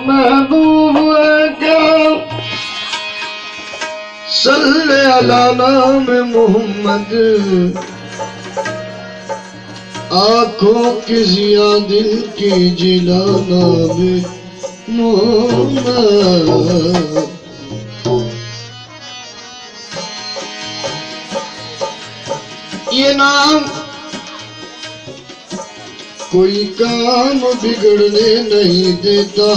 महबूब का सल्ले अला नाम मोहम्मद। आँखों की जिया दिल की जिला नाम मोहम्मद। ये नाम कोई काम बिगड़ने नहीं देता,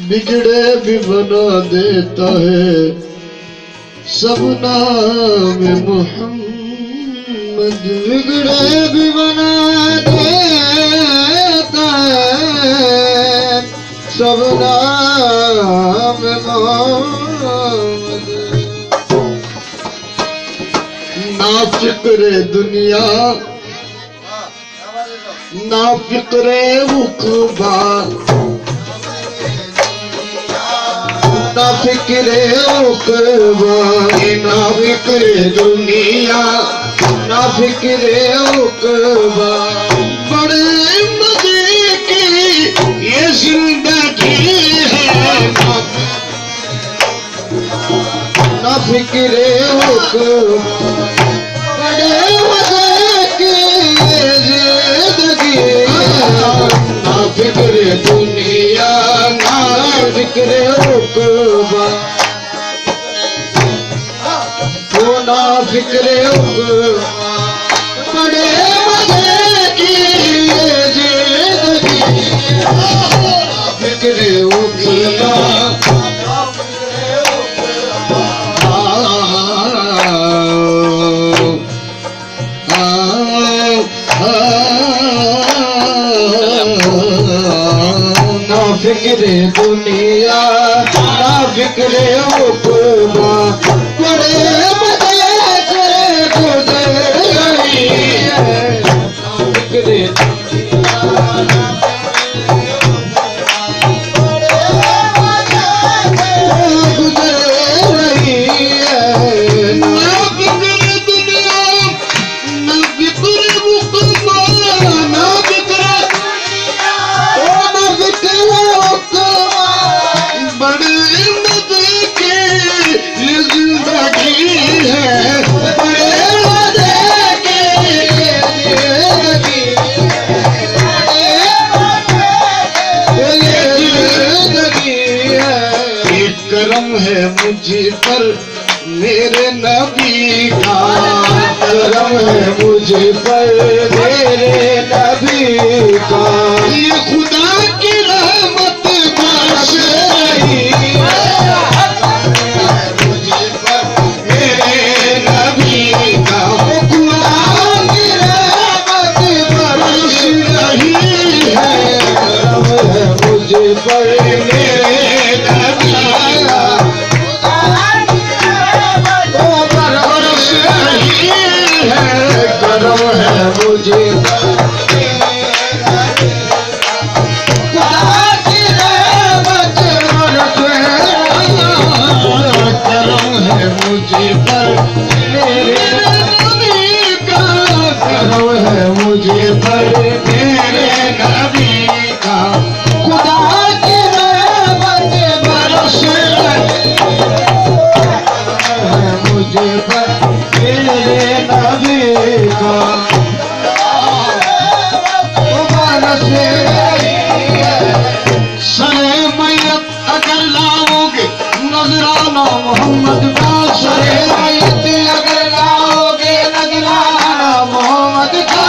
बिगड़े भी बना देता है। सब नाम मोहम्मद बिगड़े भी बना देता है। सब नाम मोहम्मद। ना फिक्रे दुनिया ना फिक्रे उक़बा, ना फिक्रे उक़बा, ना फिक्रे दुनिया ना फिक्रे उक़बा। बड़े मजे की ये जिंदगी है, ना फिक्रे उक़बा। बड़े मजे की ये जिंदगी है, ना फिक्रे दुनिया ना फिक्रे उक़बा। वो ना फिक्रे उक़बा। बड़े मजे की ये जिंदगी है, ना फिक्रे उक़बा। ना फिक्रे दुनिया ना फिक्रे उक़बा। बड़े मजे से गुज़र रही है, ना फिक्रे दुनिया ना गुज़र रही है। ना फिक्रे दुनिया ना फिक्रे उक़बा। ना फिक्रे बड़े मजे की ये जिंदगी है, बड़े मजे की ये जिंदगी है, ये जिंदगी है। एक करम है मुझ पर मेरे नबी का, करम है मुझ पर मेरे नबी का। ये खुदा की रहमत बरस रही है, मुझ पर मेरे नबी का। खुदा की रहमत बरस रही है, करम है मुझ पर मेरे नबी का। बरस रही है, करम है मुझे पर। मुझे पर मेरे नबी का, करम है मुझे पर मेरे नबी का। खुदा की रहमत बरस रही है, मुझे पर मेरे नबी का। बरस रही है। सरे मैयत अगर लाओगे नजराना मोहम्मद का, सरे मैयत अगर लाओगे नजराना मोहम्मद का।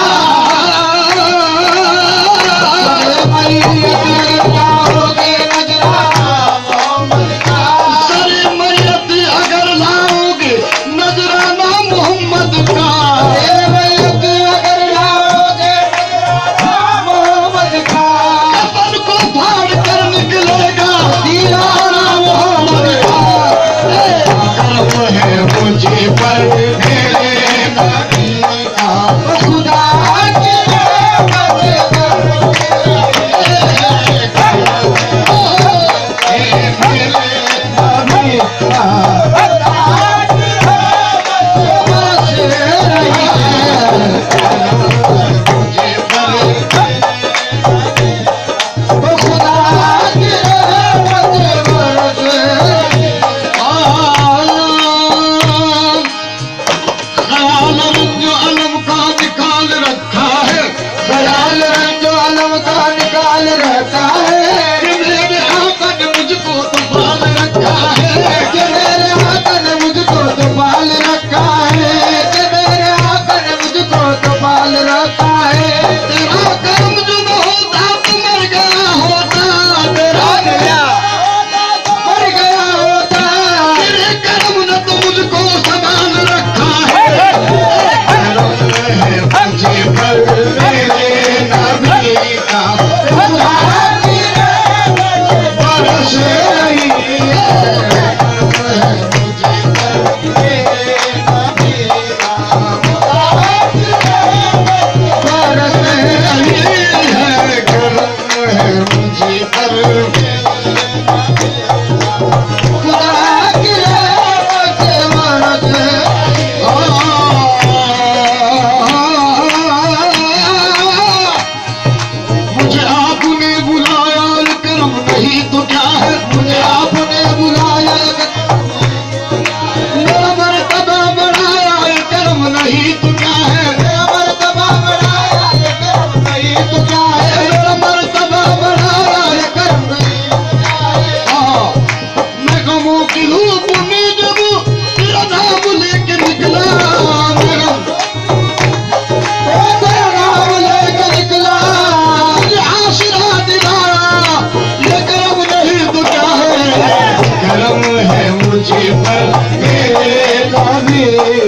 सरे मैयत अगर लाओगे नजराना मोहम्मद का। सरे मैयत अगर लाओगे नजराना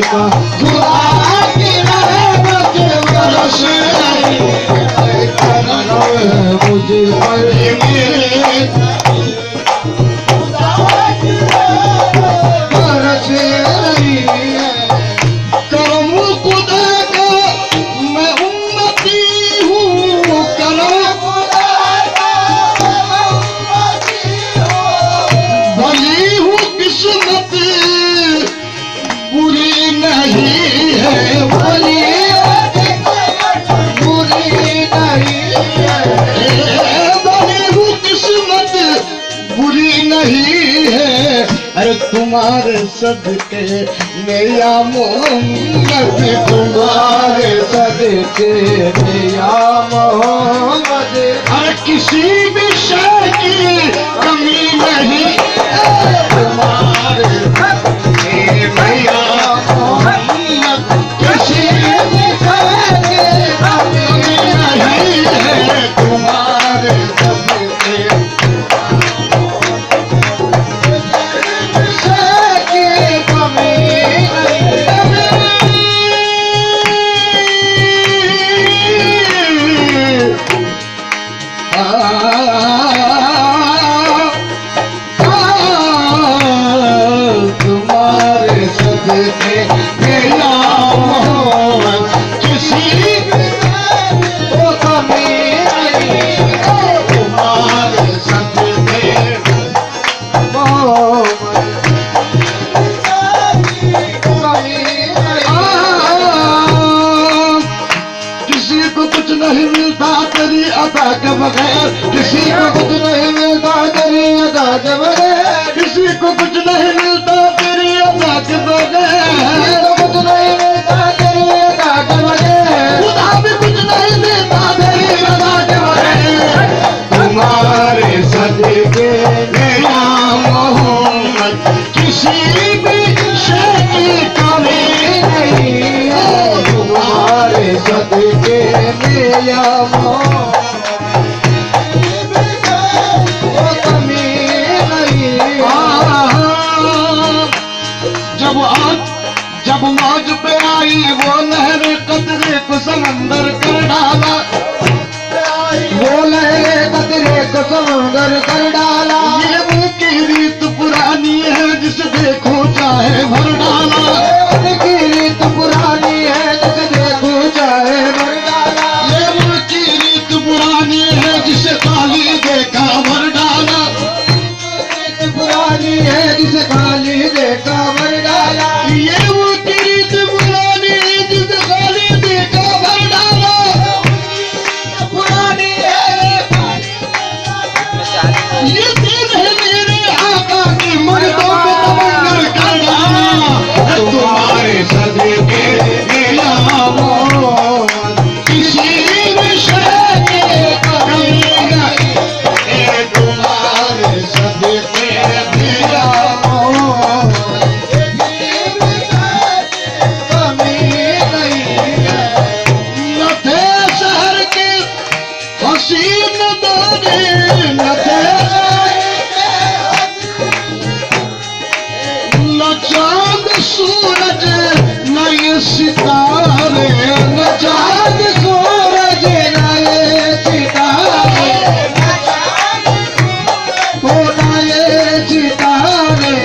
का खुदा की रहमत बरस रही है करम मुझ पर मेरे बरस रही है करम खुदा का मैं उम्मती हूँ करम खुदा का मैं उम्मती हूँ भली हूँ किस्मत बुरी नहीं है भली बुरी नहीं है भली हूँ किस्मत बुरी नहीं है अरे तुम्हारे सदके मेरा मोहम्मद तुम्हारे सदके मेरा मोहम्मद हर किसी भी शय की कमी नहीं तुम्हारे सदके मेरा मोहम्मद किसी भी शय की कमी नहीं है तुम्हारे सदके तुम्हारे सदके मेरा मोहम्मद किसी को कमी नहीं तुम्हारे सदके मोहम्मद किसी को कुछ नहीं मिलता तेरी अदा के बगैर किसी को कुछ नहीं मिलता तेरी अदा के बगैर किसी को कुछ नहीं मिलता तेरी अदा के बगैर कुछ नहीं मिलता तेरी अदा के बगैर खुदा भी कुछ नहीं मिलता तेरी अदा के बगैर तुम्हारे सदके मेरा मोहम्मद किसी भी शय की कमी नहीं तुम्हारे सदके मेरा मोहम्मद कमी नहीं जब मौज पे आई वो लहर कतरे को समंदर कर डाला वो लहर कतरे को समंदर कर डाला ये मुँह की रीत पुरानी है जिसे देखो चाहे भर डाला उनकी रीत पुरानी है जिसे देखो चाहे भर डाला ये मुँह की रीत पुरानी है जिसे खाली देखा भर डाला पुरानी है जिसे खाली देखा भर डाला ये मुँह की रीत पुरानी है जिसे खाली देखा भर डाला पुरानी है ये दिन है मेरे आका की मर्दों को तमन्ना कर डाला तुम्हारे सदके मेरा मोहम्मद किसी भी शय की कमी नहीं तुम्हारे सदके मेरा मोहम्मद किसी भी शय की कमी नहीं न थे शहर के हसीन दाने न थे न चांद सूरज न ये सितारे न चांद सूरज न ये सितारे न ये सितारे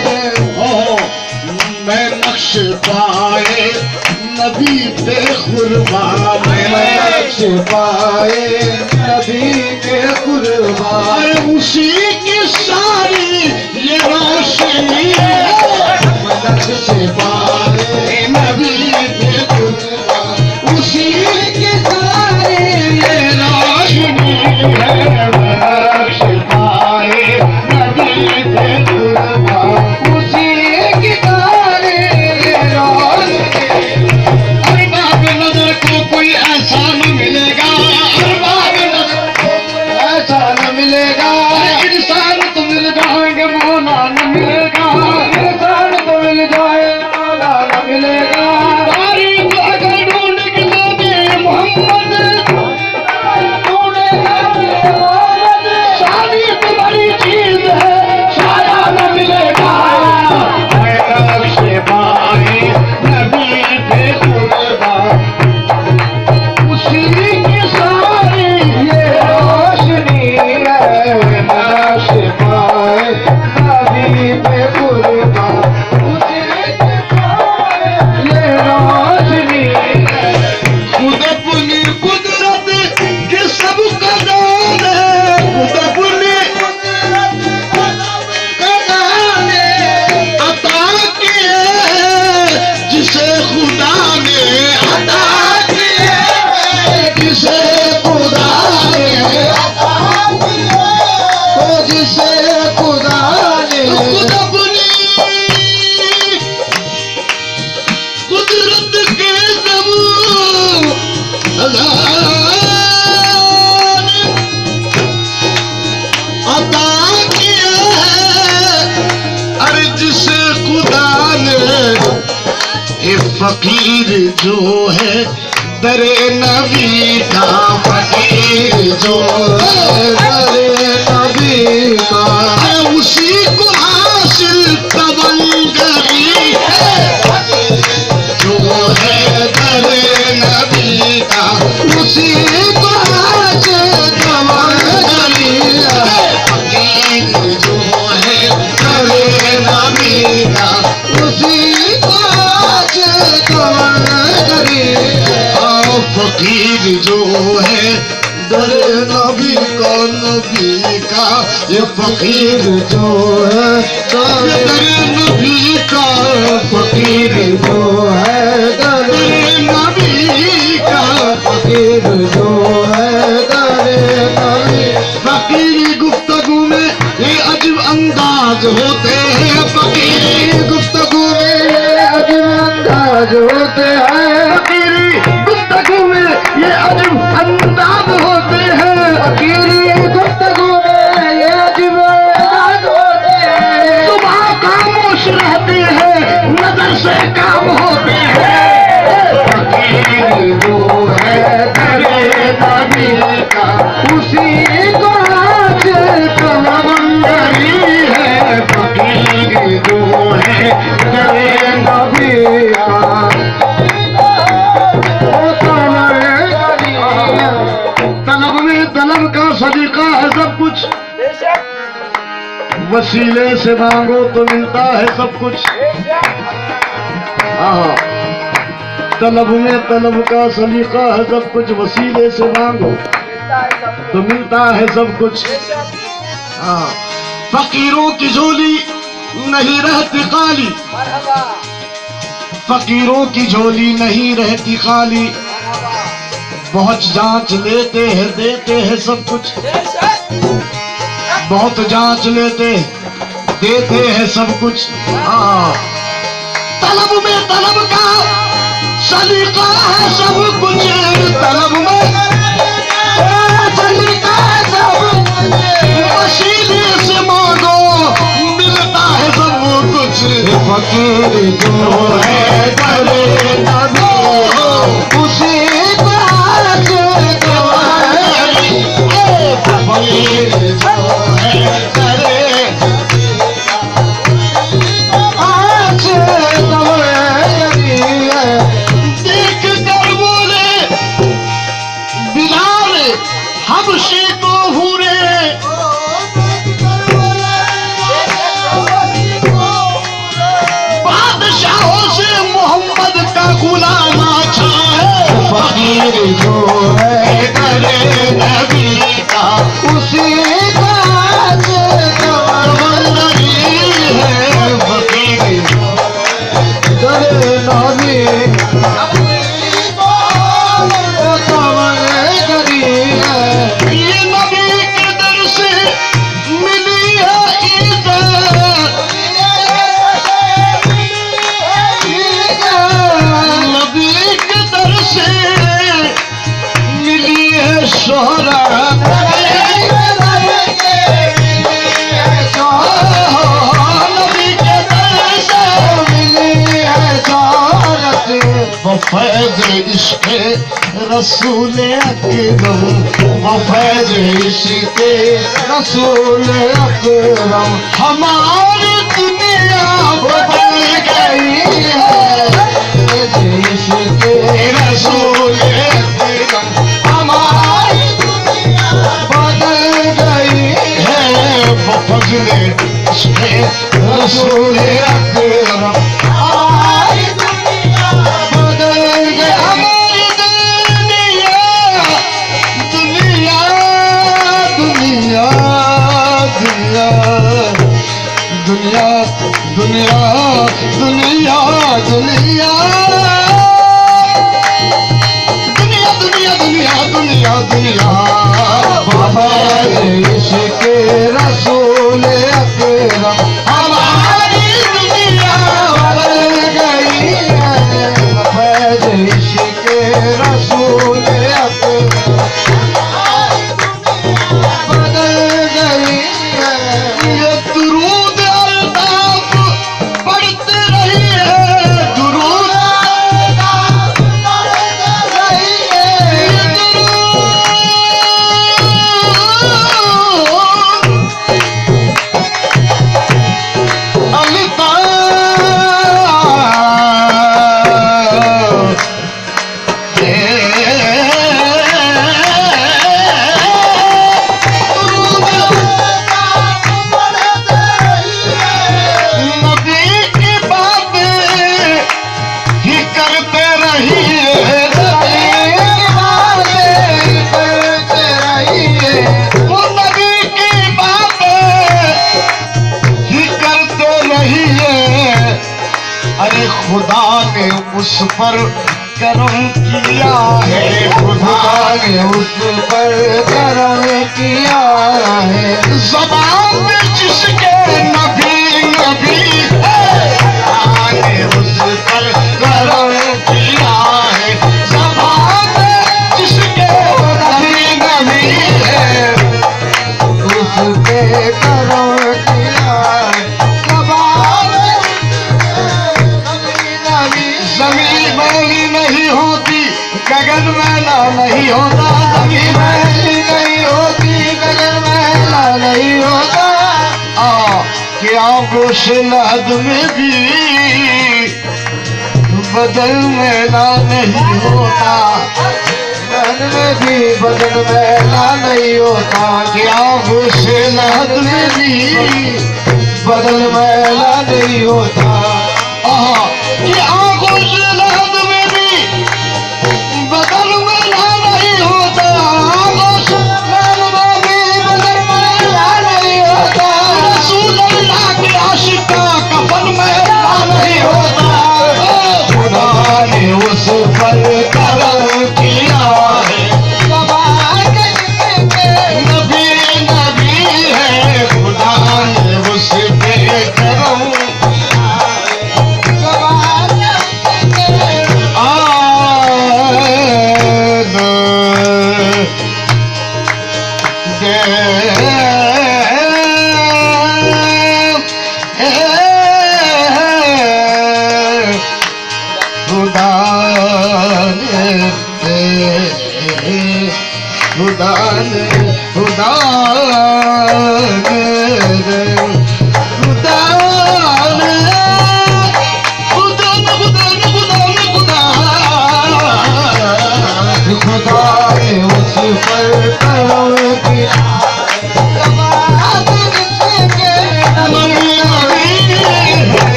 मैं नक्श पाए नबी पे कुर्बान मैं नक्श पाए नबी पे कुर्बान उसी की सारी ये रोशनी है नक्श पाए नबी पे कुर्बान उसी की सारी ये रोशनी है नक्श पाए नबी पे कुर्बान उसी की सारी ये रोशनी अरबाब नजर को कोई ऐसा न मिलेगा अरबाब नजर को ऐसा न मिलेगा इंसान तो मिल जाएंगे मौला न मिलेगा इंसान तो जिसे खुदा ने अता किए, जिसे खुदा ने अता किए, तो जिसे खुदा ने खुद अपनी कुदरत के अता किया है। अरे जिसे खुदा ने, ये फकीर जो है दरे नबी का, फकीर जो है दरे नबी का, उसी को हासिल तवंगरी है, जो है दरे नबी का, उसी को हासिल तवंगरी है, फकीर जो है दरे नबी का, उसी को हासिल तवंगरी है। फकीर जो है दर नबी का, नबी का, ये फकीर जो है दर नबी का, फकीर जो है दर नबी का, फकीर जो है दर नबी। फकीरी गुफ्तगू में ये अजीब अंदाज होते हैं, फकीरी गुफ्तगू में ये अजीब अंदाज होते हैं, फकीरी गुफ्तगू में ये अजीब अंदाज होते हैं, फकीरी गुफ्तगू में ये अजीब अंदाज होते हैं। सुबह खामोश रहते हैं, नजर से काम होते हैं, फकीर जो है दरे नबी का, उसी को हासिल तवंगरी है, फकीर जो है दरे नबी का। तलब में तलब का सलीका है सब कुछ, वसीले से मांगो तो मिलता है सब कुछ। हाँ, तलब में तलब का सलीका है सब कुछ, वसीले से मांगो तो मिलता है सब कुछ। हाँ, फकीरों की झोली नहीं रहती खाली, फकीरों की झोली नहीं रहती खाली, बहुत जांच लेते हैं देते हैं सब कुछ, बहुत जांच लेते देते हैं सब कुछ। हाँ, तलब में तलब का सलीका है सब कुछ, तलब में सलीका है सब कुछ, वसीले से मांगो मिलता है सब कुछ। फकीर जो है दरे नबी, उसी को हासिल तवंगरी, फकीर जो है दरे हासिल तवंगरी है। देख कर बोले बिलाल हबशी को हुरे, बादशाहों से मोहम्मद का गुलाम अच्छा है, फकीर जो है दरे नबी का, उसी का हासिल तवंगरी है, फकीर दरे नबी तवंगरी है। ये नबी के दर से मिली है इज्जत, नबी के दर से मिली है शोहरत, नबी के दर से मिली है शोहरत, फैज़ इश्क़ रसूल अकरम, फैज़ इश्क़ रसूल अकरम, हमारी दुनिया बदल गई है, इश्क़ रसूल अकरम, हमारी दुनिया बदल गई है, फज़ल इश्क़ रसूल अकरम, हमारी दुनिया बदल गई, हमारी दुनिया दुनिया दुनिया दुनिया दुनिया दुनिया दुनिया दुनिया दुनिया दुनिया दुनिया दुनिया बाबा इश्क़ रसूल अकरम हमारी दुनिया बदल गई है फैज़ इश्क़ रसूल अकरम बदल गई है ये दुरूद अल्ताफ़ पढ़ते रहिए दुरूद अल्ताफ़ पढ़ते रहिए खुदा ने उस पर करम किया है खुदा ने उस पर करम किया है ज़बान में जिसके नबी नबी है खुदा ने उस पर करम किया है ज़बान में जिसके नबी नबी है उस पे करम किया है ज़मीन मैली नहीं होती गगन मैला नहीं होता ज़मीन मैली नहीं होती गगन मैला नहीं होता क्या गोशलहद में भी बदन मैला नहीं होता बदन में भी बदन मैला नहीं होता क्या गोशलहद में भी बदन मैला नहीं होता गोशलहद में भी बदल मैला नहीं होता गोशलहद में भी बदल मैला नहीं होता रसूल अल्लाह के आशिक का कफन मैला नहीं होता खुदा ने उस पर करम किया है नबी नबी है खुदा ने उस पे करम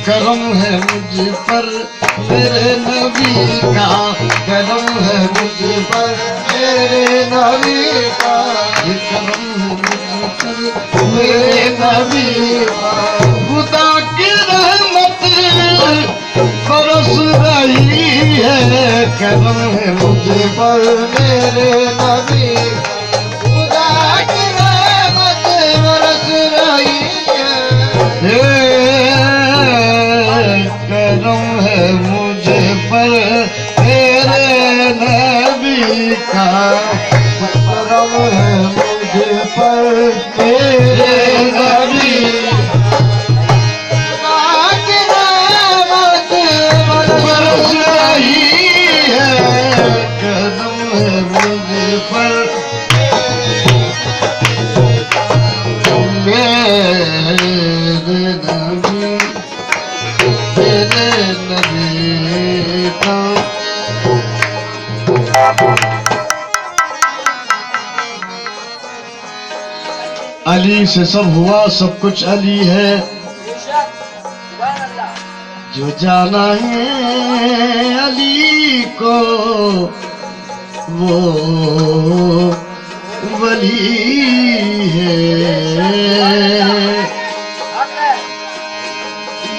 करम है मुझ पर मेरे नबी का करम है मुझ पर मेरे नबी का करम है मुझ पर मेरे नबी का खुदा की रहमत बरस रही है करम है मुझ पर मेरे नबी खुदा की रहमत बरस रही है करम है मुझे पर तेरे नबी का करम है मुझे पर तेरे नबी बरस रही है करम है मुझे पर अली से सब हुआ सब कुछ अली है जो जाना है अली को वो वली है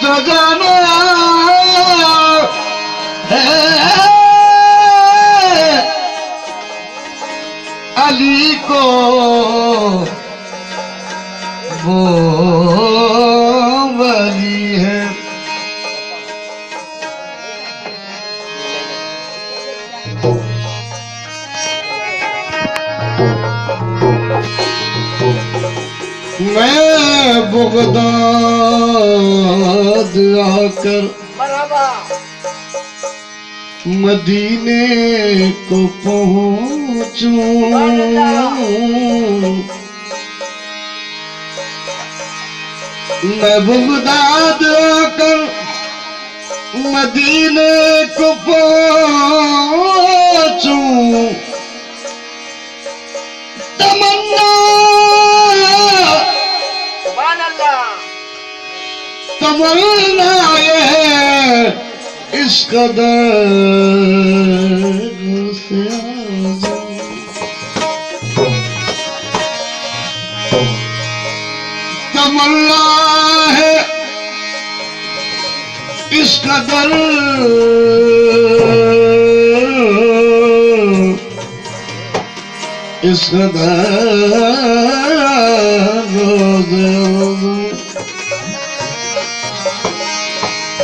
जो जाना है अली को वो वली है। मैं बगदाद आकर मदीने को पहुंचूं, मैं बगदाद आकर मदीने को पहुंचूं, तमन्ना तमन्ना ये है इस कदर से तमन्ना है इस कदर इस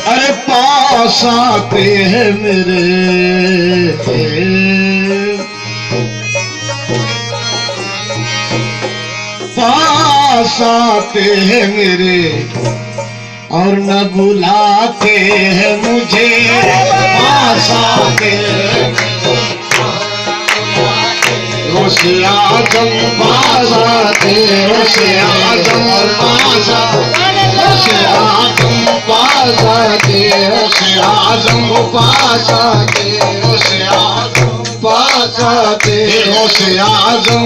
अरे पास आते हैं मेरे पास आते हैं मेरे और न बुलाते हैं मुझे, पास आते हैं रोसे आजम पास आते रोसे आजम पास रोसे आजम पास आते रोसे आजम पास आते रोसे आजम पास आते रोसे आजम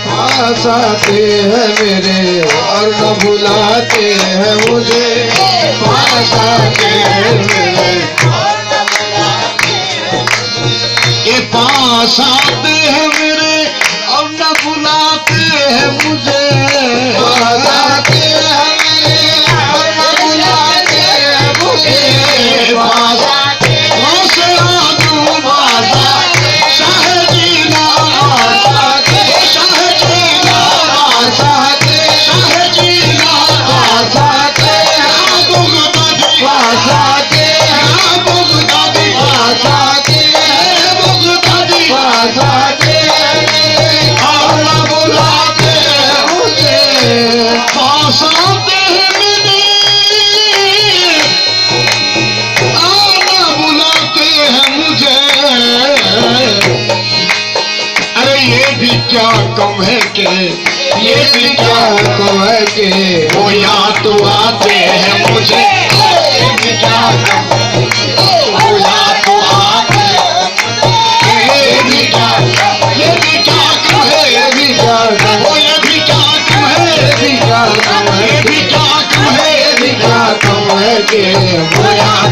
पास आते हैं मेरे और न बुलाते हैं मुझे, पास आते हैं मेरे ये पास आते हैं मेरे और न बुलाते हैं मुझे, पास आते हैं मेरे और न बुलाते हैं मुझे, पास आते रोसे आजम पास आते शाह जीना पास आते शाह जीना पास आते शाह जीना पास आते बुगदादी पास आते बुगदादी पास आते बुगदादी पास आते और न बुलाते मुझे, पास आते हैं मेरे और न बुलाते हैं मुझे। अरे ये भी क्या कम है के ये भी क्या कम है के वो याद तो आते हैं मुझे, ये भी क्या कम वो याद तो आते हैं, ये भी क्या कम है ये भी क्या कम वो ये भी क्या कम है ये भी क्या कम है ये भी क्या कम है ये भी क्या कम है के वो याद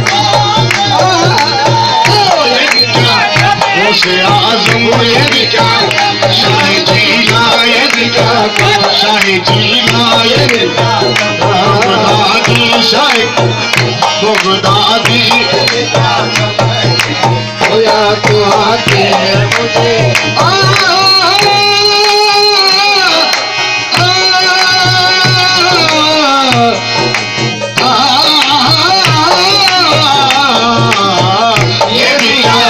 रोसे आजम ये भी क्या शाही जीना ये भी क्या शाही जीना ये भी बगदादी शाही बगदादी होया तो आते हैं मुझे ये भी क्या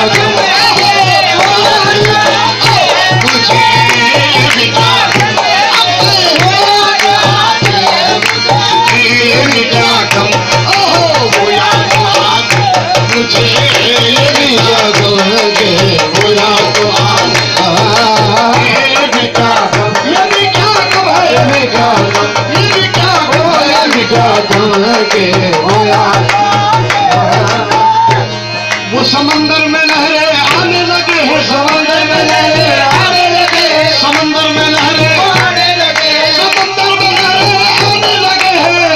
वो समंदर में लहरें आने लगे हैं, समंदर में लहरें आने लगे हैं, समंदर में लहरें आने लगे हैं, समंदर में लहरें आने लगे हैं,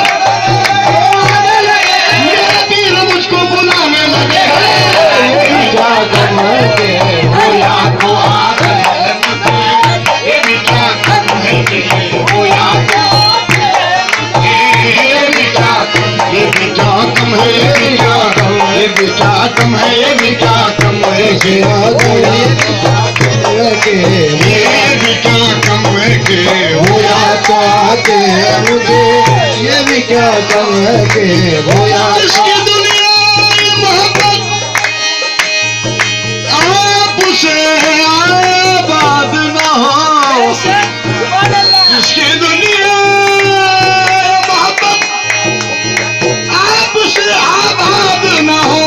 आने लगे हैं, मेरे पीर मुझको बुलाने लगे हैं, ये क्या गम है वो याद क्या कम है के गोया जिसकी दुनिया मोहब्बत आपसे आबाद न हो, जिसकी दुनिया मोहब्बत आपसे आबाद न हो,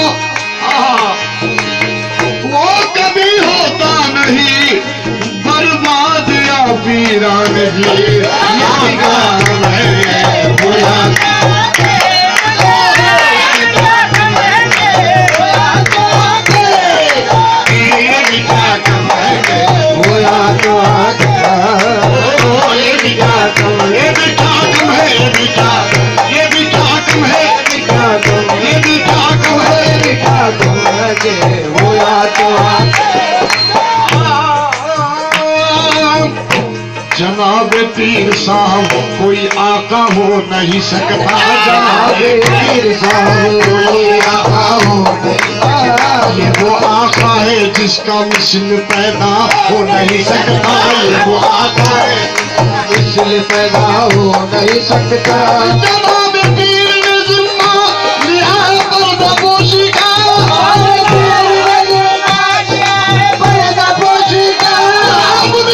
वो कभी होता नहीं बर्बाद या वीरान जी। जनाब पीर साहब कोई आका हो नहीं सकता, जनाब पीर साहब कोई आका हो ये वो आका है जिसका मिसल पैदा हो नहीं सकता, ये वो आका है मिसल पैदा हो नहीं सकता। जनाब पीर ने जिम्मा लिया पर्दापोशी का,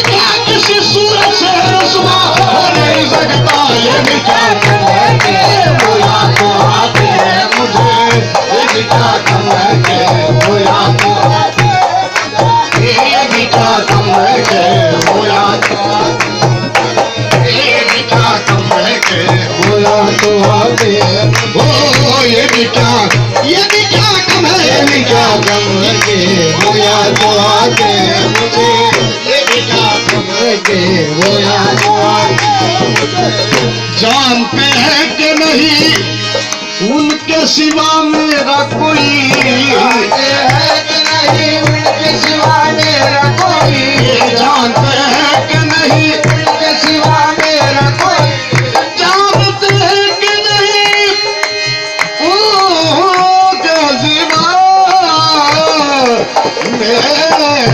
क्या किसी सूरत से रुसवा हो नहीं सकता। ये भी क्या कम है कि वो याद तो आती है मुझे, ये भी क्या कम है कि वो याद तो आती है, ये भी क्या कम है कि वो याद तो आती है, ये भी क्या कम है कि वो याद तो आती है। ओ ये भी क्या कम है, ये भी क्या कम है के वो याद तो आते हैं मुझे, ये भी क्या कम है के वो याद तो आते हैं मुझे। जानते हैं कि नहीं उनके सिवा मेरा कोई, जानते हैं कि नहीं उनके सिवा मेरा कोई, जानते हैं कि नहीं उनके सिवा मेरा कोई, जानते हैं कि नहीं उनके सिवा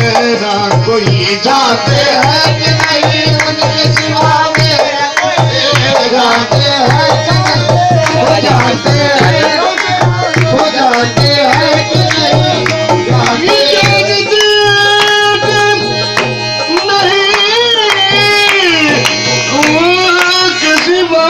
मेरा कोई, जानते हैं कि नहीं उनके सिवा मेरा कोई, जानते हैं कि नहीं, वो जानते हैं कि नहीं, ये जानते नहीं उनके सिवा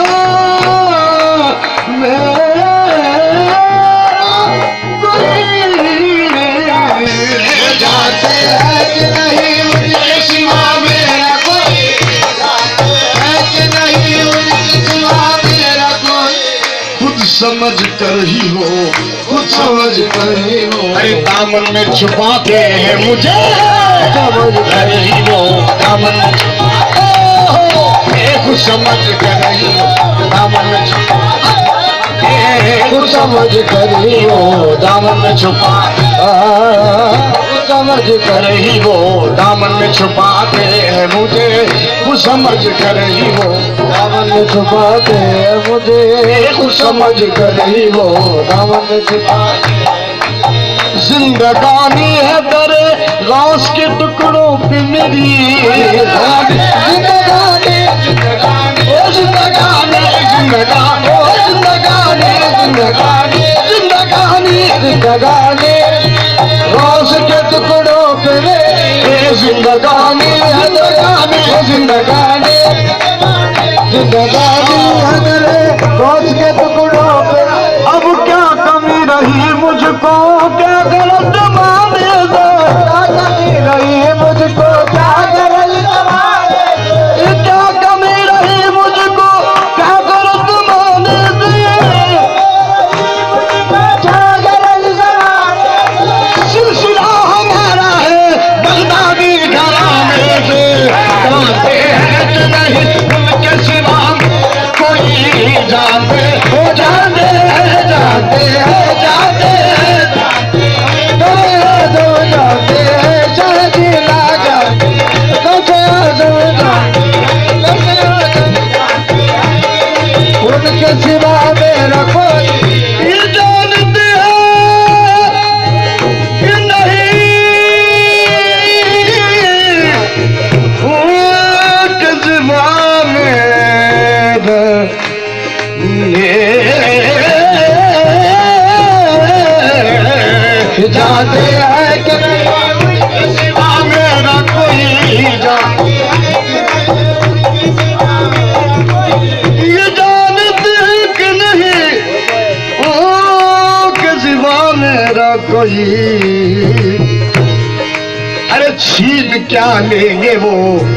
जानते हैं कि नहीं उनके सिवा मेरा कोई, जानते हैं कि नहीं उनके सिवा मेरा कोई, खुद समझ कर ही हो, खुद समझ कर ही हो, अरे दामन में छुपाते हैं मुझे, समझ कर ही हो, दामन में छुपाते खुद समझ कर ही हो, दामन में छुपाते कुछ समझ कर ही हो, दामन में छुपा समझ कर ही वो दामन में छुपाते हैं मुझे, कुछ समझ कर ही वो दामन में छुपाते हैं मुझे, कुछ समझ कर ही वो दामन में छुपाते हैं। जिंदगानी है तेरे लाश के टुकड़ों पे मेरी, जिंदगानी जिंदगानी ओ जिंदगानी जिंदगानी ओ जिंदगानी जिंदगानी जिंदगानी जिंदगानी लाश के टुकड़ों पे मेरी जिंदगानी जिंदगानी जिंदगानी जिंदगानी है मेरे रोज के टुकड़ों पे, अब क्या कमी रही मुझको, क्या गलत माने दो, क्या कमी रही मुझको, क्या गरज जमाने दे, क्या कमी रही मुझको, क्या गलत माने दे, क्या गरज जमाने दे। सिलसिला हमारा है बगदादी घराने से, जानते हैं कि नहीं उनके सिवा छीन क्या लेंगे वो,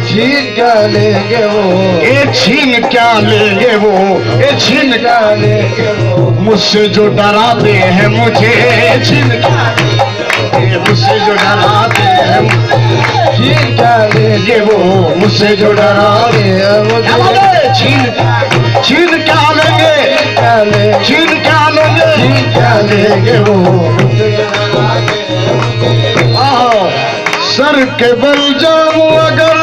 छीन क्या लेंगे वो, ये छीन क्या लेंगे वो, ये छीन क्या लेंगे वो, मुझसे जो डराते हैं मुझे छीन क्या लेंगे, मुझसे जो डराते हैं छीन क्या लेंगे ये वो, मुझसे जो डराते हैं मुझे छीन छीन क्या लेंगे, क्या लेंगे, छीन क्या लेंगे, छीन क्या लेंगे वो, सर के बल जाऊं अगर,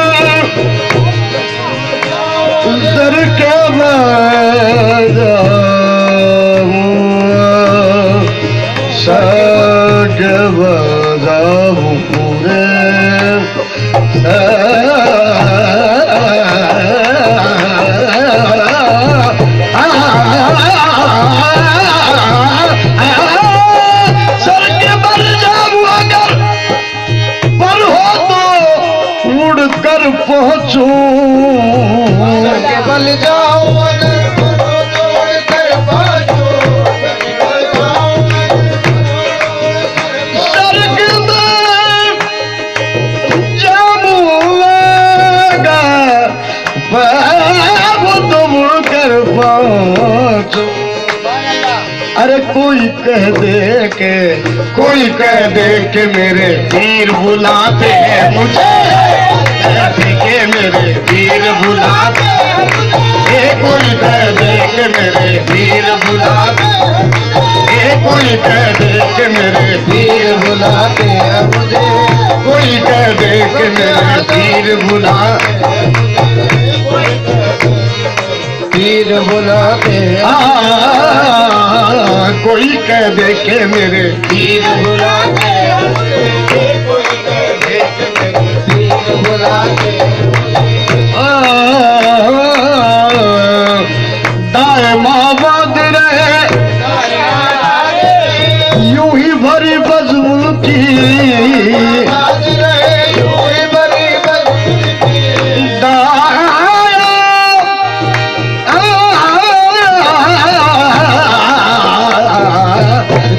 सर के बल जाऊं, सर के बल जाऊं पूरे, सर के बल जाऊं अगर, पर हो तो उड़ कर पहुंचूं, के बल जाओ अगर उड़ कर पहुंचो, स्वर्ग में जाऊंगा, वो तो उड़ कर पहुंचूं। अरे कोई कह दे के मेरे वीर बुलाते हैं मुझे, के मेरे वीर बुलाते हैं, कोई कह दे के मेरे वीर बुलाते, कोई कह दे के मेरे वीर बुलाते हैं मुझे, कोई कह दे के मेरे वीर बुला, वीर बुलाते हैं, कोई कह दे के मेरे वीर बुलाते हैं, कोई कह दे के मेरे वीर बुलाते हैं, दाए माबाद रहे यूं ही भरी बज़म की,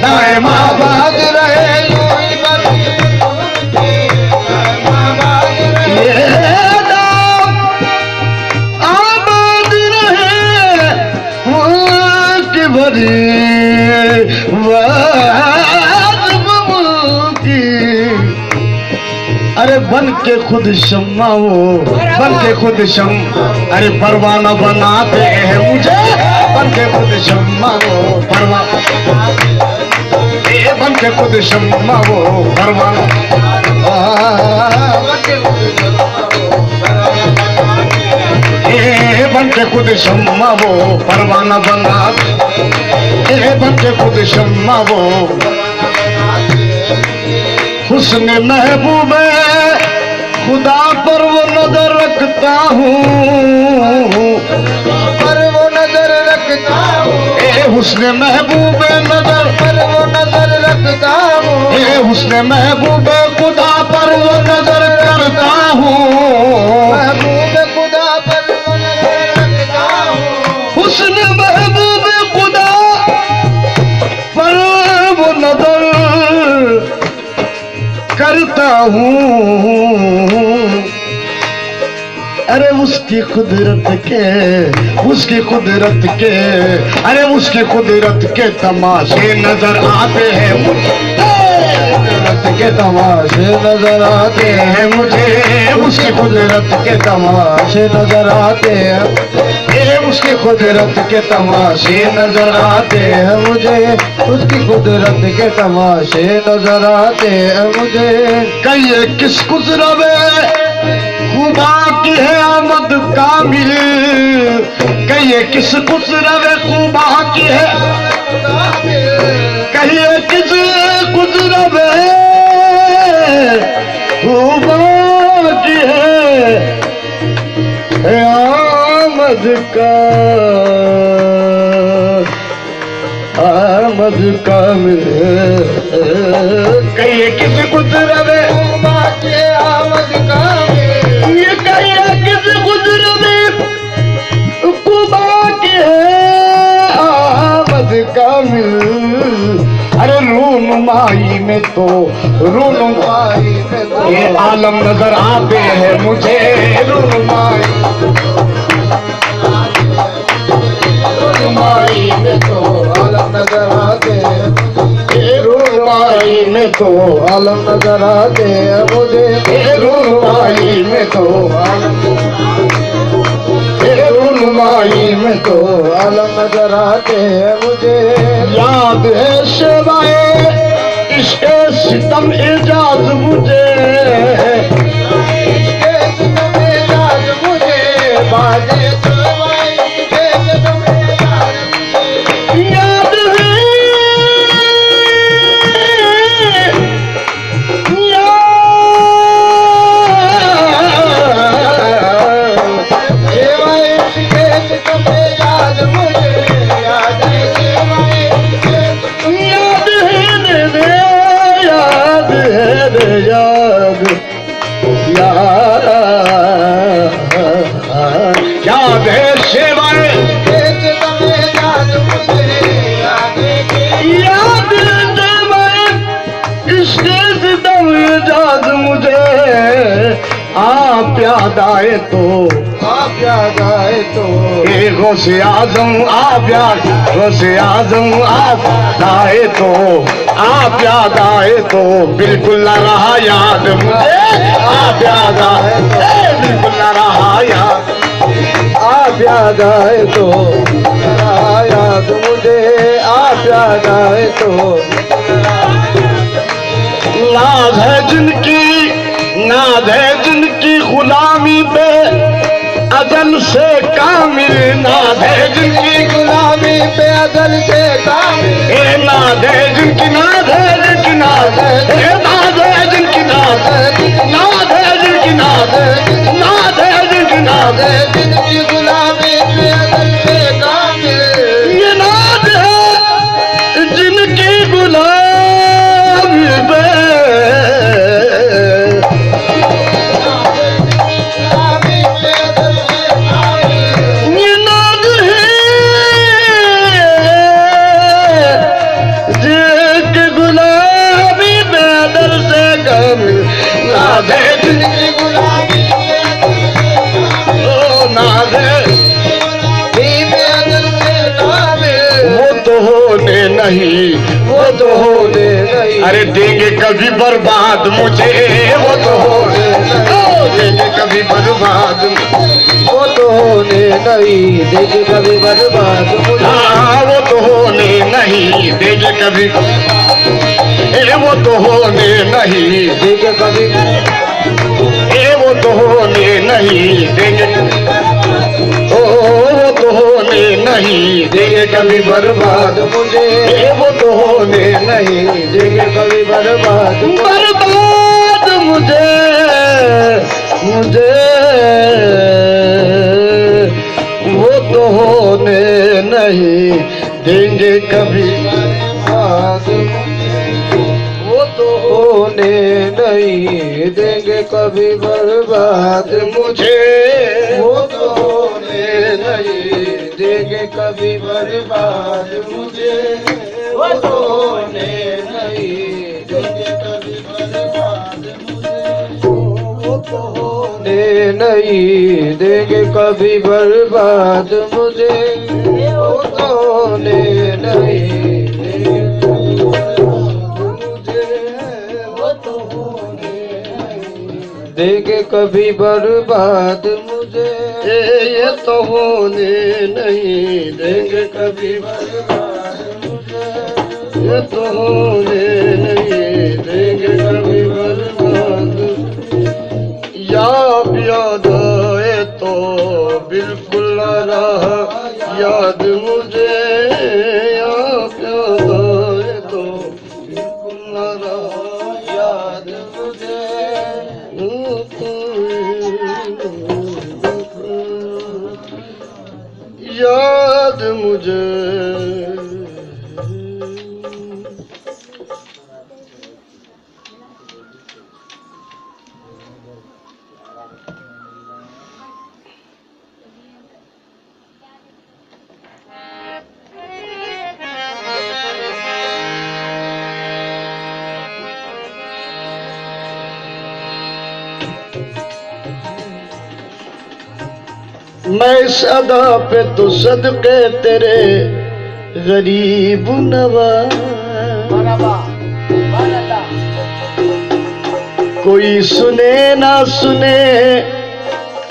दाए माबाद रहे अरे बन के खुद शम्मा वो, बन के खुद शम, अरे परवाना बनाते हैं मुझे, बन के खुद शम्मा वो परवाना, बन के खुद शम्मा वो परवाना, बन के खुद शम्मा वो परवाना बनाते, बन के खुद शम्मा वो, हुस्न महबूब खुदा पर वो नजर रखता हूँ, पर वो नजर रखता हूँ, हुस्न महबूब नजर पर वो नजर रखता हूँ, हुस्न महबूब खुदा पर वो नजर करता हूँ, महबूब खुदा पर वो नजर रखता हूँ, हुस्न महबूब खुदा पर वो नजर करता हूँ। अरे उसकी कुदरत के, उसकी कुदरत के, अरे उसकी कुदरत के तमाशे नजर आते हैं मुझे, कुदरत के तमाशे नजर आते हैं मुझे, उसकी कुदरत के तमाशे नजर आते हैं, उसकी कुदरत के तमाशे नजर आते हैं मुझे, उसकी कुदरत के तमाशे नजर आते हैं मुझे, कहिए किस गुजरवे खुदा की है आमद कामिल, कहिए किस गुजरवे खुदा की है, कहिए किस गुजरवे खुदा की है आमद का, आमद कामिल, कहिए किस गुजरवे खुदा के आमद कामिल, ये कहिए किस गुजरवे खुदा की है आमद कामिल, अरे रूनुमाई में में तो रूनुमाई में तो ये आलम नजर आते हैं मुझे रूनुमाई में तो आलम नजर आते हैं रूनुमाई में तो आलम नजर आते हैं मुझे रूनुमाई में तो रूनुमाई में तो आलम नजर आते हैं मुझे याद है शिवाए इसके सितम एजाज मुझे इसके सितम एजाज मुझे बाजे शिवाए इसके सितम एजाज मुझे याद है याद आए तो आप याद आए तो गौसे आजम आप याद गौसे आजम आप आए तो आप याद आए तो बिल्कुल न रहा याद मुझे आप याद आए बिल्कुल न रहा याद आप याद आए तो रहा याद मुझे आप याद आए तो नाज है जिनकी नाज है जिनकी गुलामी पे अजल से कामिल नाज है जिनकी गुलामी पे अजल से कामिल नाज है जिनकी नाज है जिनकी नाज है नाज है जिनकी नाज है नाज है जिनकी नाज है नाज है जिनकी नाज है जिनकी गुलामी पे अजल से कामिल ये नाज है जिनकी गुलामी पे नहीं वो तो होने नहीं अरे देंगे कभी बर्बाद मुझे वो तो होने नहीं देंगे कभी बर्बाद वो तो होने नहीं देंगे कभी बर्बाद हाँ वो तो होने नहीं देंगे कभी वो तो होने नहीं देंगे कभी वो तो होने नहीं देंगे वो तो होने नहीं देंगे कभी बर्बाद मुझे वो तो होने नहीं देंगे कभी बर्बाद बर्बाद मुझे मुझे वो तो होने नहीं देंगे कभी बर्बाद वो तो होने नहीं देंगे कभी बर्बाद मुझे वो तो होने नहीं देंगे कभी बर्बाद मुझे वो तो होने नहीं देंगे कभी बर्बाद मुझे वो तो होने नहीं देंगे कभी बर्बाद मुझे वो तो होने नहीं देंगे कभी बर्बाद मुझे ये तो होने नहीं देंगे कभी बर्बाद मुझे ये तो होने नहीं देंगे कभी बर्बाद याद आए तो बिल्कुल न रहा याद मुझे याद आए तो बिल्कुल न रहा याद मुझे याद मुझे मैं इस अदा पे तो सदके तेरे गरीब नवाज, कोई सुने ना सुने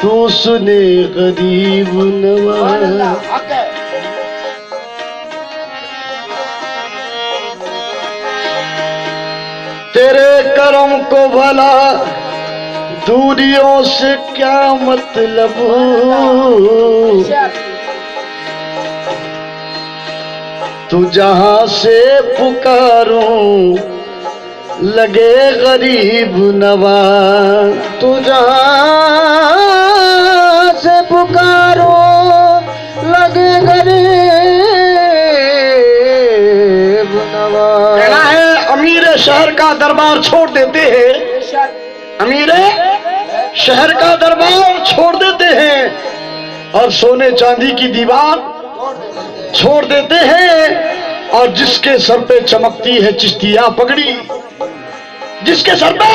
तू सुने गरीब नवाज। तेरे करम को भला दूरियों से क्या मतलब, तू जहां से पुकारूं लगे गरीब नवाज, तू जहां से पुकारूं लगे गरीब नवाज। कहना है अमीर शहर का दरबार छोड़ देते हैं, अमीर शहर का दरबार छोड़ देते हैं और सोने चांदी की दीवार छोड़ देते हैं, और जिसके सर पे चमकती है चिश्तिया पगड़ी, जिसके सर पे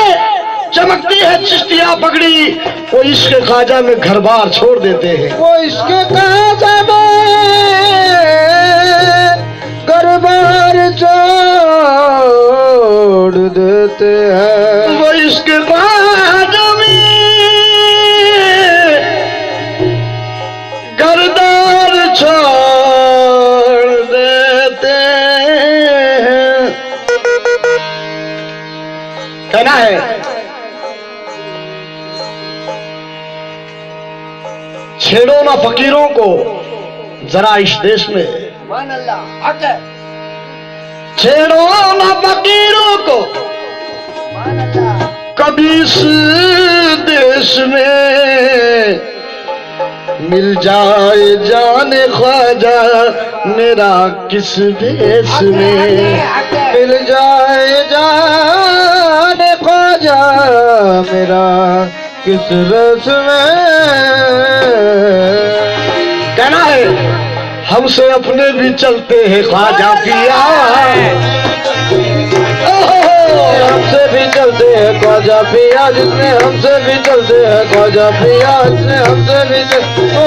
चमकती है चिश्तिया पगड़ी, वो इश्क ख्वाजा में घर बार छोड़ देते हैं, वो इश्क ख्वाजा में घर बार छोड़ देते हैं, वो इश्क ख्वाजा में घरदार छोड़ देते हैं। कहना है छेड़ो ना फकीरों को जरा इस देश में, छेड़ो ना फकीरों को कभी इस देश में, मिल जाए जाने ख्वाजा मेरा किस भेष में, मिल जाए जाने ख्वाजा मेरा किस भेष में। कहना है हमसे अपने भी चलते हैं ख्वाजा पिया, हमसे भी चलते हैं ख्वाजा पिया, जिसने हमसे भी चलते हैं ख्वाजा पिया, जिसने हमसे भी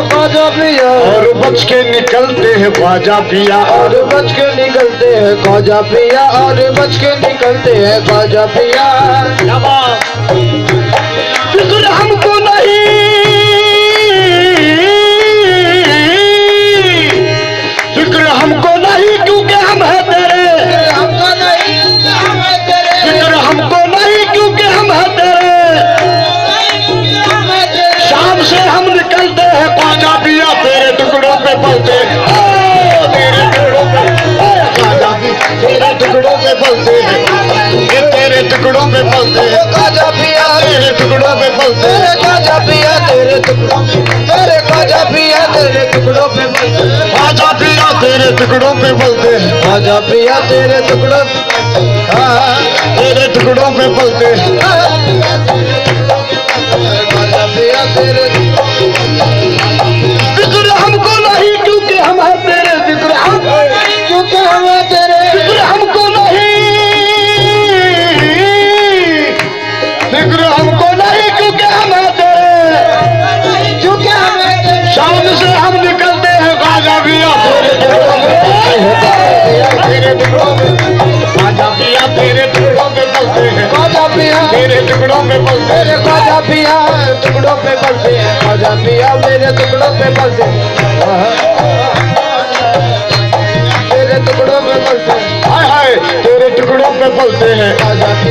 ख्वाजा पिया, और बच के निकलते हैं ख्वाजा पिया, और बच के निकलते हैं ख्वाजा पिया, और बच के निकलते हैं ख्वाजा पिया। फिक्र हमको नहीं, फिक्र हमको नहीं क्योंकि हम है तेरे, हमको नहीं फिक्र हमको नहीं क्योंकि हम है तेरे, शाम से हम निकलते हैं ख्वाजा पिया तेरे टुकड़ों पे पलते, तेरे टुकड़ों पे ख्वाजा पिया तेरे टुकड़ों पे पलते हैं, तेरे टुकड़ों पे पलते हैं ख्वाजा पिया, तेरे टुकड़ों पे पलते हैं ख्वाजा पिया, तेरे टुकड़ों तेरे ख्वाजा पिया तेरे टुकड़ों पे पलते हैं, ख्वाजा पिया तेरे टुकड़ों पे पलते हैं, ख्वाजा पिया तेरे टुकड़ों तेरे टुकड़ों पे पलते हैं, ख्वाजा पिया तेरे। फिक्र हमको नहीं क्योंकि हम है तेरे, फिक्र हम क्योंकि हम है तेरे, फिक्र हमको नहीं, फिक्र हमको नहीं क्योंकि हम है तेरे, क्योंकि हम है तेरे, शाम से हम निकलते हैं ख्वाजा पिया तेरे टुकड़ों में, ख्वाजा पिया तेरे टुकड़ों पे पलते हैं, ख्वाजा पिया तेरे टुकड़ों पे पलते हैं, ख्वाजा पिया टुकड़ों पे पलते हैं, ख्वाजा पिया मेरे टुकड़ों पे पलते हैं, तेरे टुकड़ों पे पलते हैं, हाय हाय तेरे टुकड़ों पे पलते हैं,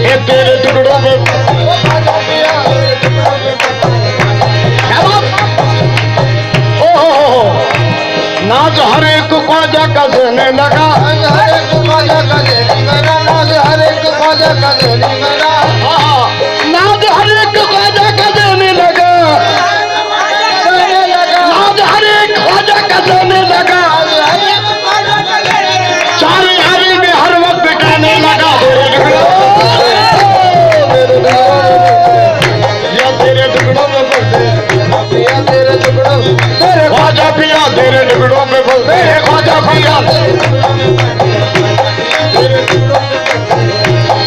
ये तेरे टुकड़ों पे ख्वाजा पिया तेरे टुकड़ों पे पलते हैं। नाज हर एक ख्वाजा का देने लगा, हर एक ख्वाजा का देने लगा, नाज हर एक ख्वाजा का देने लगा, नाज हर एक ख्वाजा का देने लगा, नाज हर एक ख्वाजा का देने लगा, चारे हरी में हर वक्त कहने लगा, या तेरे टुकड़ों में पलते हैं, तेरे टुकड़ों तेरे ख्वाजा पिया तेरे टुकड़ों में पलते हैं, ख्वाजा पिया तेरे टुकड़ों में,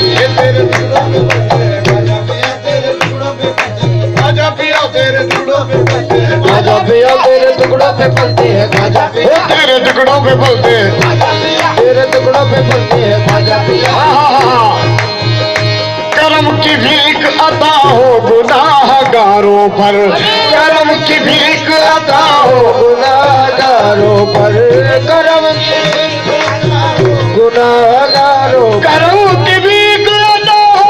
ये तेरे टुकड़ों में पलते हैं, ख्वाजा पिया तेरे टुकड़ों में पलते हैं, खाजा पिया तेरे टुकड़ों पे पलते हैं, खाजा पिया तेरे टुकड़ों पे पलते हैं, खाजा पिया तेरे टुकड़ों पे पलते हैं, तेरे टुकड़ों पे पलते हैं, खाजा पिया। करम की भीख अता हो गुनाहगारों पर, करम की भीख अता हो गुनाहगारों पर, करम गुनाहगारों करम की भीख अता हो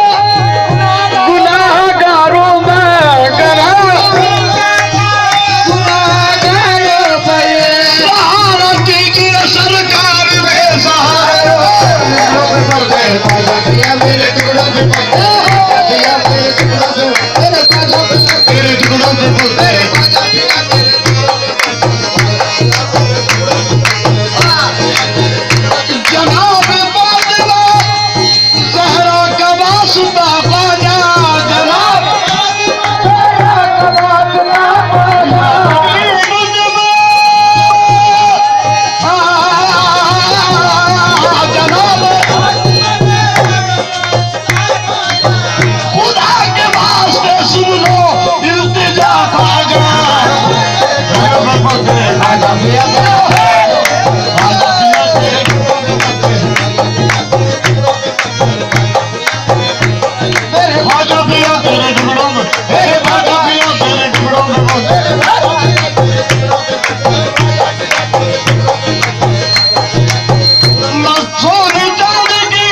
गुनाहगारों में, गुनाहगारों पर सहारा कीजिए सरकार में सहारा। खाजा पिया मेरे टुकड़ों पे पलते हैं, खाजा पिया मेरे टुकड़ों पे मेरे खाजा पिया तेरे टुकड़ों पे पलते हैं, खाजा पिया मेरे टुकड़ों पे जनाब फातिमा ज़हरा का वास्ता ख्वाजा, जनाब खुदा के वास्ते सुन लो इल्तिजा ख्वाजा। खाजा पिया खाजा पिया तेरे टुकड़ों में, खाजा पिया तेरे टुकड़ों में मैं सोने चांदी की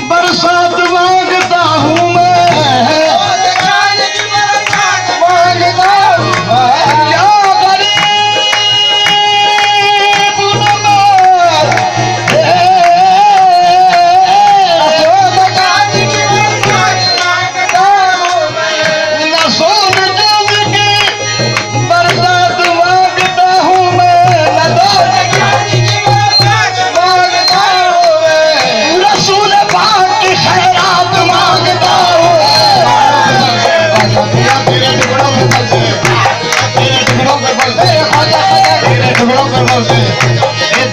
बरसात मांगता हूँ मैं, या गरीब नवाज, मैं सोने चांदी की बरसात मांगता हूँ मैं, रसूल पाक की खैरात मांगता हूँ। तेरे टुकड़ों पे पलते हैं, तेरे टुकड़ों पे पलते हैं, तेरे टुकड़ों पे पलते हैं,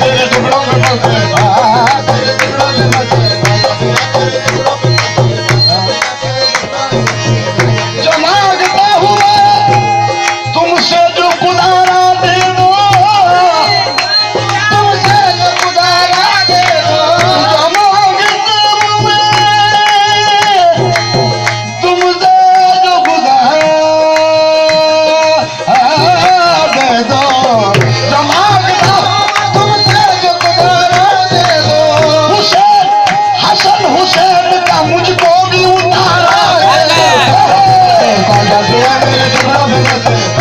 तेरे टुकड़ों पे पलते हैं। जो मांगता हूँ मैं तुमसे जो खुदारा दे दो, तुमसे जो गुजारा दे दो, जो मांगता हूँ मैं तुमसे जो खुदारा दे दो, जो मांगता हूँ तुमसे जो गुजारा दे दो, हुसैन हसन हुसैन का मुझको भी उतारा है। खाजा पिया मेरे टुकड़ों पे पलते हैं,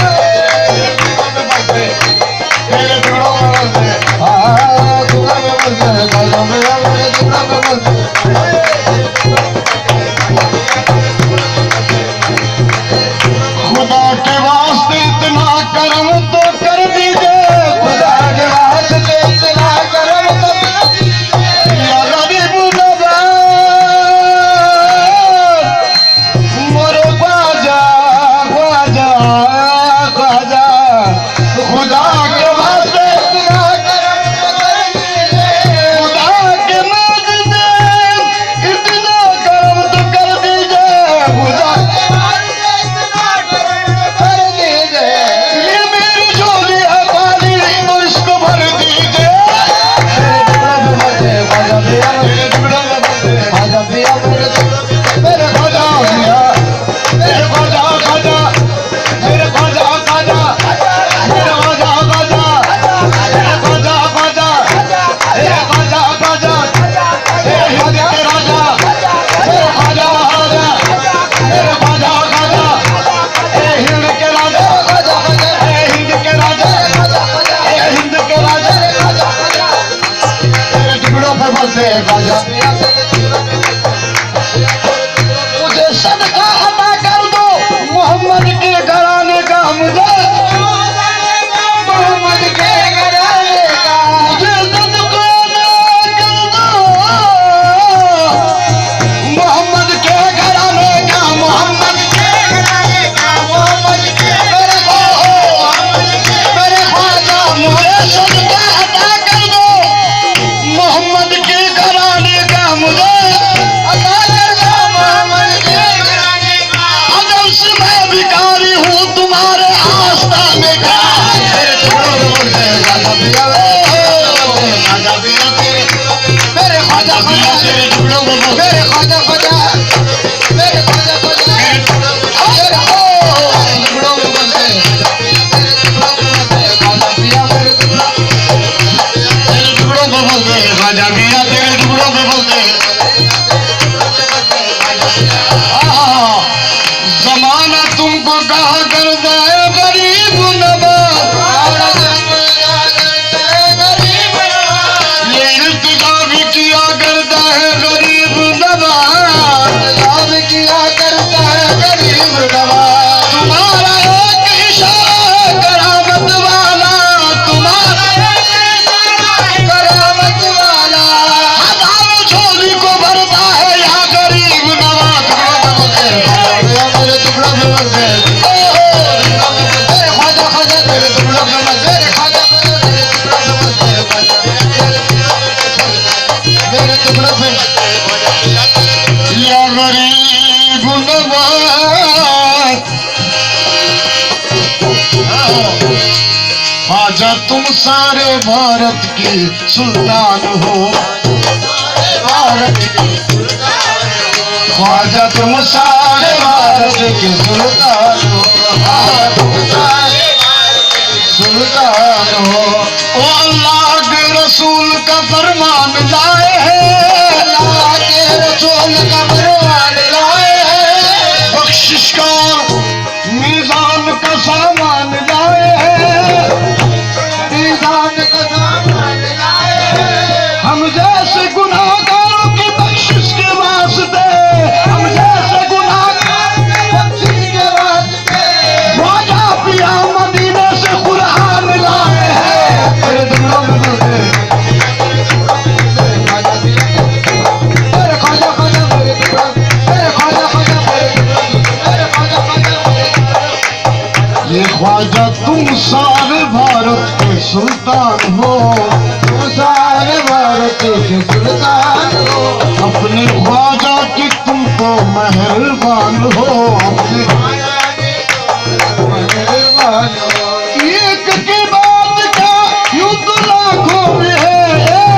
तेरे टुकड़ों में बलते हैं, टुकड़ों पे पलते हैं, खाजा पिया मेरे टुकड़ों पे पलते हैं। खुदा के वास्ते इतना करम तो कर दीजिए, खुदा के वास्ते इतना करम तो कर दीजिए, या गरीब नवाज मोरे ख्वाजा ख्वाजा ख्वाजा। खुदा के वास्ते इतना करम तो कर दीजिए, खुदा के वास्ते इतना करम तो कर दीजिए, खुदा के वास्ते इतना करम तो कर दीजिए। ये मेरी झोली है खाली तो इसको भर दीजिए। खाजा पिया तेरे टुकड़ों में बलते हैं, खाजा पिया मेरे टुकड़ों पे मेरे ख्वाजा पिया, मेरे ख्वाजा ख्वाजा, मेरे ख्वाजा ख्वाजा, मेरे ख्वाजा ख्वाजा, मेरे ख्वाजा ख्वाजा, मेरे ख्वाजा ख्वाजा, मेरे हिंद के राजा, मेरे ख्वाजा ख्वाजा, मेरे ख्वाजा ख्वाजा, मेरे हिंद के राजा, मेरे हिंद के राजा, मेरे हिंद के राजा। तेरे टुकड़ों पे बलते हैं ख्वाजा, पिया मेरे टुकड़ों पे मुझे सदका अता कर दो मोहम्मद के घराने का, मुझे मोहम्मद के घराने का, मुझे सदका अता कर दो मोहम्मद के घराने का, मोहम्मद के घराने का, मोहम्मद के मेरे ख्वाजा मुझे सदका अता कर दो मोहम्मद के घराने का, मुझे अता कर दो मोहम्मद के घराने का। अदल से मैं भी करता है गरीब नवाज, ये इल्तिजा भी किया करता है गरीब नवाज, किया करता है गरीब नवाज। तुम्हारा एक इशारा करामत वाला, तुम्हारा करामत वाला हजारों झोली को भरता है या गरीब नवाज। मेरे टुकड़ा में मर गए, ख्वाजा ख्वाजा मेरे टुकड़ा में मर गए, ख्वाजा मेरे टुकड़ा में मर गए, मेरे टुकड़ा में या गरीब नवाज। ख्वाजा तुम सारे भारत की सुल्तान हो, भारत की ख्वाजा तुम सारे भारत के सुल्तान हो, तुम सारे सुल्तान हो। ओ अल्लाह के रसूल का फरमान लाए हैं, अल्लाह के रसूल का फरमान लाए हैं, बख्शिश का मीज़ान का सामान लाए हैं, मीज़ान का सामान लाए हैं। हम जैसे गुनाहगारों की बख्शिश के वास्ते, हम जैसे गुनाहगार बख्शिश के वास्ते ख्वाजा पिया मदीने से कुरान लाए हैं। मेरे टुकड़ों में मर गए, मेरे ख्वाजा ख्वाजा मेरे टुकड़ा, मेरे ख्वाजा ख्वाजा मेरे टुकड़ा, मेरे ख्वाजा ख्वाजा मेरे टुकड़ा। ये ख्वाजा तुम सारे भारत के सुल्तान हो, तुम सारे भारत के सुल्तान हो, अपने ख्वाजा की तुम तो मेहरबान हो, अपने